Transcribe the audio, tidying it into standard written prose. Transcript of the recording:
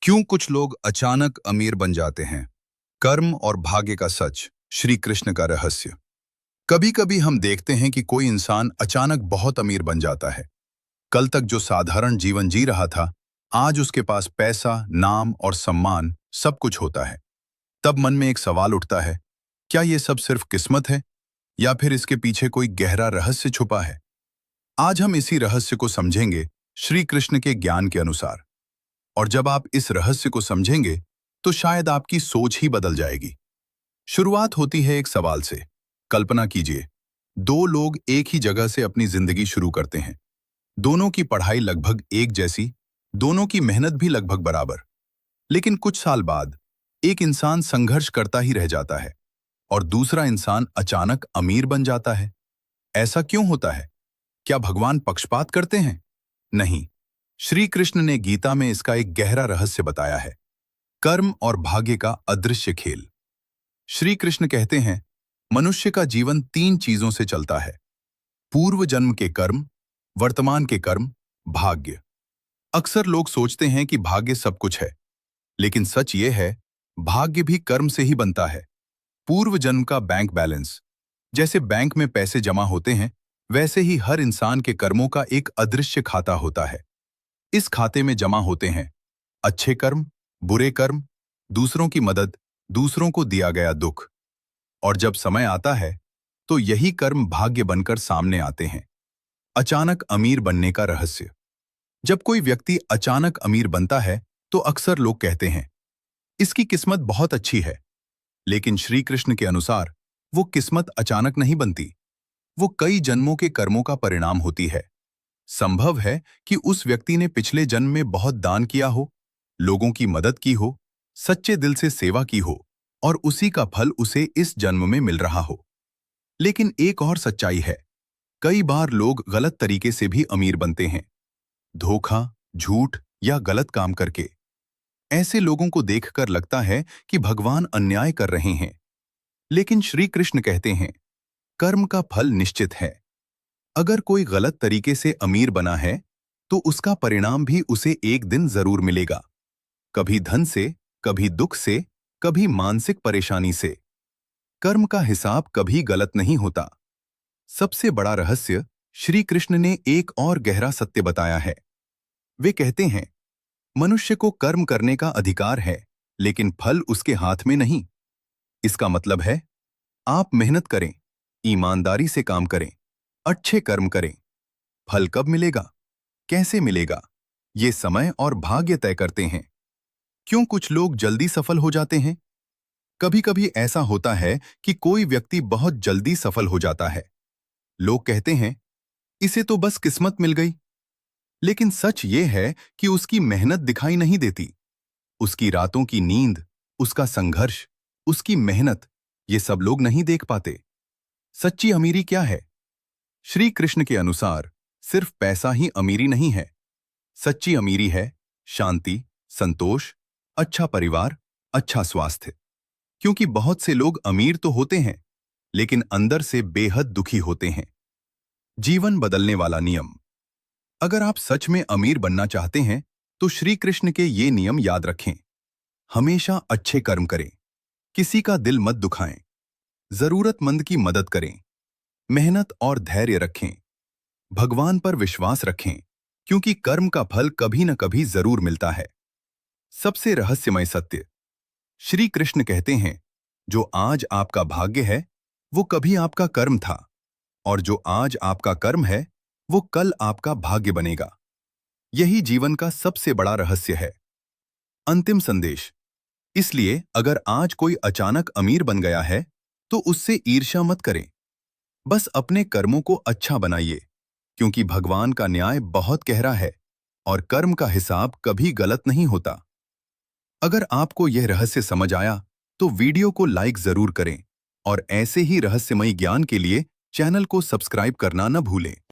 क्यों कुछ लोग अचानक अमीर बन जाते हैं? कर्म और भाग्य का सच, श्री कृष्ण का रहस्य। कभी कभी हम देखते हैं कि कोई इंसान अचानक बहुत अमीर बन जाता है। कल तक जो साधारण जीवन जी रहा था, आज उसके पास पैसा, नाम और सम्मान सब कुछ होता है। तब मन में एक सवाल उठता है, क्या ये सब सिर्फ किस्मत है या फिर इसके पीछे कोई गहरा रहस्य छुपा है? आज हम इसी रहस्य को समझेंगे श्री कृष्ण के ज्ञान के अनुसार। और जब आप इस रहस्य को समझेंगे तो शायद आपकी सोच ही बदल जाएगी। शुरुआत होती है एक सवाल से। कल्पना कीजिए, दो लोग एक ही जगह से अपनी जिंदगी शुरू करते हैं। दोनों की पढ़ाई लगभग एक जैसी, दोनों की मेहनत भी लगभग बराबर। लेकिन कुछ साल बाद एक इंसान संघर्ष करता ही रह जाता है और दूसरा इंसान अचानक अमीर बन जाता है। ऐसा क्यों होता है? क्या भगवान पक्षपात करते हैं? नहीं। श्री कृष्ण ने गीता में इसका एक गहरा रहस्य बताया है। कर्म और भाग्य का अदृश्य खेल। श्री कृष्ण कहते हैं, मनुष्य का जीवन तीन चीजों से चलता है: पूर्व जन्म के कर्म, वर्तमान के कर्म, भाग्य। अक्सर लोग सोचते हैं कि भाग्य सब कुछ है, लेकिन सच ये है, भाग्य भी कर्म से ही बनता है। पूर्व जन्म का बैंक बैलेंस। जैसे बैंक में पैसे जमा होते हैं, वैसे ही हर इंसान के कर्मों का एक अदृश्य खाता होता है। इस खाते में जमा होते हैं अच्छे कर्म, बुरे कर्म, दूसरों की मदद, दूसरों को दिया गया दुख। और जब समय आता है तो यही कर्म भाग्य बनकर सामने आते हैं। अचानक अमीर बनने का रहस्य। जब कोई व्यक्ति अचानक अमीर बनता है तो अक्सर लोग कहते हैं, इसकी किस्मत बहुत अच्छी है। लेकिन श्री कृष्ण के अनुसार वो किस्मत अचानक नहीं बनती। वो कई जन्मों के कर्मों का परिणाम होती है। संभव है कि उस व्यक्ति ने पिछले जन्म में बहुत दान किया हो, लोगों की मदद की हो, सच्चे दिल से सेवा की हो और उसी का फल उसे इस जन्म में मिल रहा हो। लेकिन एक और सच्चाई है, कई बार लोग गलत तरीके से भी अमीर बनते हैं। धोखा, झूठ या गलत काम करके। ऐसे लोगों को देखकर लगता है कि भगवान अन्याय कर रहे हैं। लेकिन श्री कृष्ण कहते हैं, कर्म का फल निश्चित है। अगर कोई गलत तरीके से अमीर बना है तो उसका परिणाम भी उसे एक दिन जरूर मिलेगा। कभी धन से, कभी दुख से, कभी मानसिक परेशानी से। कर्म का हिसाब कभी गलत नहीं होता। सबसे बड़ा रहस्य, श्री कृष्ण ने एक और गहरा सत्य बताया है। वे कहते हैं, मनुष्य को कर्म करने का अधिकार है, लेकिन फल उसके हाथ में नहीं। इसका मतलब है, आप मेहनत करें, ईमानदारी से काम करें, अच्छे कर्म करें। फल कब मिलेगा, कैसे मिलेगा, ये समय और भाग्य तय करते हैं। क्यों कुछ लोग जल्दी सफल हो जाते हैं? कभी कभी ऐसा होता है कि कोई व्यक्ति बहुत जल्दी सफल हो जाता है। लोग कहते हैं, इसे तो बस किस्मत मिल गई। लेकिन सच ये है कि उसकी मेहनत दिखाई नहीं देती। उसकी रातों की नींद, उसका संघर्ष, उसकी मेहनत, ये सब लोग नहीं देख पाते। सच्ची अमीरी क्या है? श्री कृष्ण के अनुसार सिर्फ पैसा ही अमीरी नहीं है। सच्ची अमीरी है शांति, संतोष, अच्छा परिवार, अच्छा स्वास्थ्य। क्योंकि बहुत से लोग अमीर तो होते हैं, लेकिन अंदर से बेहद दुखी होते हैं। जीवन बदलने वाला नियम। अगर आप सच में अमीर बनना चाहते हैं तो श्री कृष्ण के ये नियम याद रखें। हमेशा अच्छे कर्म करें, किसी का दिल मत दुखाएं, जरूरतमंद की मदद करें, मेहनत और धैर्य रखें, भगवान पर विश्वास रखें, क्योंकि कर्म का फल कभी न कभी जरूर मिलता है। सबसे रहस्यमय सत्य, श्री कृष्ण कहते हैं, जो आज आपका भाग्य है वो कभी आपका कर्म था, और जो आज आपका कर्म है वो कल आपका भाग्य बनेगा। यही जीवन का सबसे बड़ा रहस्य है। अंतिम संदेश। इसलिए अगर आज कोई अचानक अमीर बन गया है तो उससे ईर्ष्या मत करें। बस अपने कर्मों को अच्छा बनाइए, क्योंकि भगवान का न्याय बहुत गहरा है और कर्म का हिसाब कभी गलत नहीं होता। अगर आपको यह रहस्य समझ आया तो वीडियो को लाइक जरूर करें और ऐसे ही रहस्यमयी ज्ञान के लिए चैनल को सब्सक्राइब करना न भूलें।